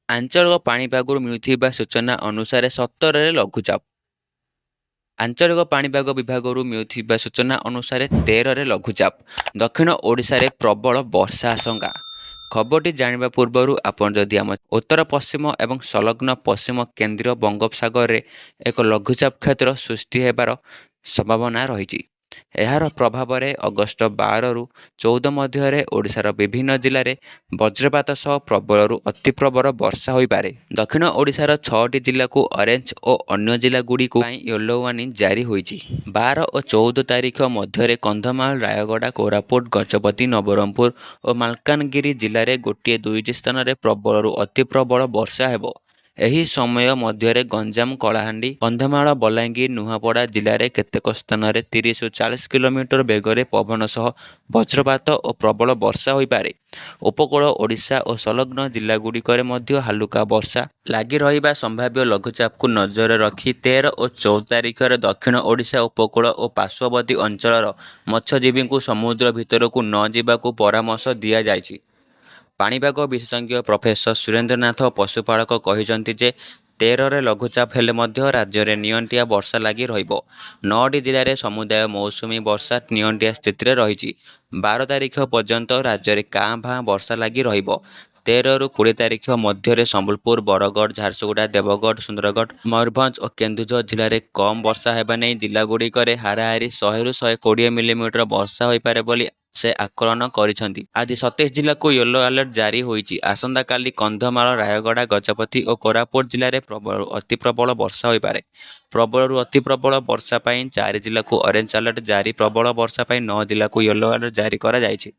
ଆଞ୍ଚଳିକ ପାଣିପାଗରୁ ମିଳୁଥିବା ସୂଚନା ଅନୁସାରେ 17ରେ ଲଘୁଚାପ। ଆଞ୍ଚଳିକ ପାଣିପାଗ ବିଭାଗରୁ ମିଳୁଥିବା ସୂଚନା ଅନୁସାରେ 13ରେ ଲଘୁଚାପ। ଦକ୍ଷିଣ ଓଡ଼ିଶାରେ ପ୍ରବଳ ବର୍ଷା ଆଶଙ୍କା। ଖବରଟି ଜାଣିବା ପୂର୍ବରୁ ଆପଣ ଯଦି ଆମ ଉତ୍ତର ପଶ୍ଚିମ ଏବଂ ସଂଲଗ୍ନ ପଶ୍ଚିମ କେନ୍ଦ୍ରୀୟ ବଙ୍ଗୋପସାଗରରେ ଏକ ଲଘୁଚାପ କ୍ଷେତ୍ର ସୃଷ୍ଟି ହେବାର ସମ୍ଭାବନା ରହିଛି। ଏହାର ପ୍ରଭାବରେ ଅଗଷ୍ଟ 12ରୁ 14 ମଧ୍ୟରେ ଓଡ଼ିଶାର ବିଭିନ୍ନ ଜିଲ୍ଲାରେ ବଜ୍ରପାତ ସହ ପ୍ରବଳରୁ ଅତି ପ୍ରବଳ ବର୍ଷା ହୋଇପାରେ। ଦକ୍ଷିଣ ଓଡ଼ିଶାର 6ଟି ଜିଲ୍ଲାକୁ ଅରେଞ୍ଜ ଓ ଅନ୍ୟ ଜିଲ୍ଲାଗୁଡ଼ିକୁ ପାଇଁ ୟେଲୋ ୱାର୍ଣ୍ଣିଂ ଜାରି ହୋଇଛି। 12 ଓ 14 ତାରିଖ ମଧ୍ୟରେ କନ୍ଧମାଳ, ରାୟଗଡ଼ା, କୋରାପୁଟ, ଗଜପତି, ନବରଙ୍ଗପୁର ଓ ମାଲକାନଗିରି ଜିଲ୍ଲାରେ ଗୋଟିଏ ଦୁଇଟି ସ୍ଥାନରେ ପ୍ରବଳରୁ ଅତି ପ୍ରବଳ ବର୍ଷା ହେବ। ଏହି ସମୟ ମଧ୍ୟରେ ଗଞ୍ଜାମ, କଳାହାଣ୍ଡି, କନ୍ଧମାଳ, ବଲାଙ୍ଗୀର, ନୂଆପଡ଼ା ଜିଲ୍ଲାରେ କେତେକ ସ୍ଥାନରେ 30ରୁ 40 କିଲୋମିଟର ବେଗରେ ପବନ ସହ ବଜ୍ରପାତ ଓ ପ୍ରବଳ ବର୍ଷା ହୋଇପାରେ। ଉପକୂଳ ଓଡ଼ିଶା ଓ ସଂଲଗ୍ନ ଜିଲ୍ଲାଗୁଡ଼ିକରେ ମଧ୍ୟ ହାଲୁକା ବର୍ଷା ଲାଗି ରହିବା ସମ୍ଭାବ୍ୟ ଲଘୁଚାପକୁ ନଜରରେ ରଖି 13 ଓ 14 ତାରିଖରେ ଦକ୍ଷିଣ ଓଡ଼ିଶା ଉପକୂଳ ଓ ପାର୍ଶ୍ୱବର୍ତ୍ତୀ ଅଞ୍ଚଳର ମତ୍ସ୍ୟଜୀବୀଙ୍କୁ ସମୁଦ୍ର ଭିତରକୁ ନ ଯିବାକୁ ପରାମର୍ଶ ଦିଆଯାଇଛି। ପାଣିପାଗ ବିଶେଷଜ୍ଞ ପ୍ରଫେସର ସୁରେନ୍ଦ୍ରନାଥ ପଶୁପାଳକ କହିଛନ୍ତି ଯେ 13ରେ ଲଘୁଚାପ ହେଲେ ମଧ୍ୟ ରାଜ୍ୟରେ ନିଅଣ୍ଟିଆ ବର୍ଷା ଲାଗି ରହିବ। 9ଟି ଜିଲ୍ଲାରେ ସମୁଦାୟ ମୌସୁମୀ ବର୍ଷା ନିଅଣ୍ଟିଆ ସ୍ଥିତିରେ ରହିଛି। 12 ତାରିଖ ପର୍ଯ୍ୟନ୍ତ ରାଜ୍ୟରେ କାଁ ଭାଁ ବର୍ଷା ଲାଗି ରହିବ। 13ରୁ 20 ତାରିଖ ମଧ୍ୟରେ ସମ୍ବଲପୁର, ବରଗଡ଼, ଝାରସୁଗୁଡ଼ା, ଦେବଗଡ଼, ସୁନ୍ଦରଗଡ଼, ମୟୂରଭଞ୍ଜ ଓ କେନ୍ଦୁଝର ଜିଲ୍ଲାରେ କମ୍ ବର୍ଷା ହେବା ନେଇ ଜିଲ୍ଲାଗୁଡ଼ିକରେ ହାରାହାରି 100ରୁ 120 ମିଲିମିଟର ବର୍ଷା ହୋଇପାରେ ବୋଲି ସେ ଆକଳନ କରିଛନ୍ତି। ଆଜି 27 ଜିଲ୍ଲାକୁ ୟେଲୋ ଆଲର୍ଟ ଜାରି ହୋଇଛି। ଆସନ୍ତାକାଲି କନ୍ଧମାଳ, ରାୟଗଡ଼ା, ଗଜପତି ଓ କୋରାପୁଟ ଜିଲ୍ଲାରେ ପ୍ରବଳରୁ ଅତି ପ୍ରବଳ ବର୍ଷା ହୋଇପାରେ। ପ୍ରବଳରୁ ଅତି ପ୍ରବଳ ବର୍ଷା ପାଇଁ 4 ଜିଲ୍ଲାକୁ ଅରେଞ୍ଜ ଆଲର୍ଟ ଜାରି। ପ୍ରବଳ ବର୍ଷା ପାଇଁ 9 ଜିଲ୍ଲାକୁ ୟେଲୋ ଆଲର୍ଟ ଜାରି କରାଯାଇଛି।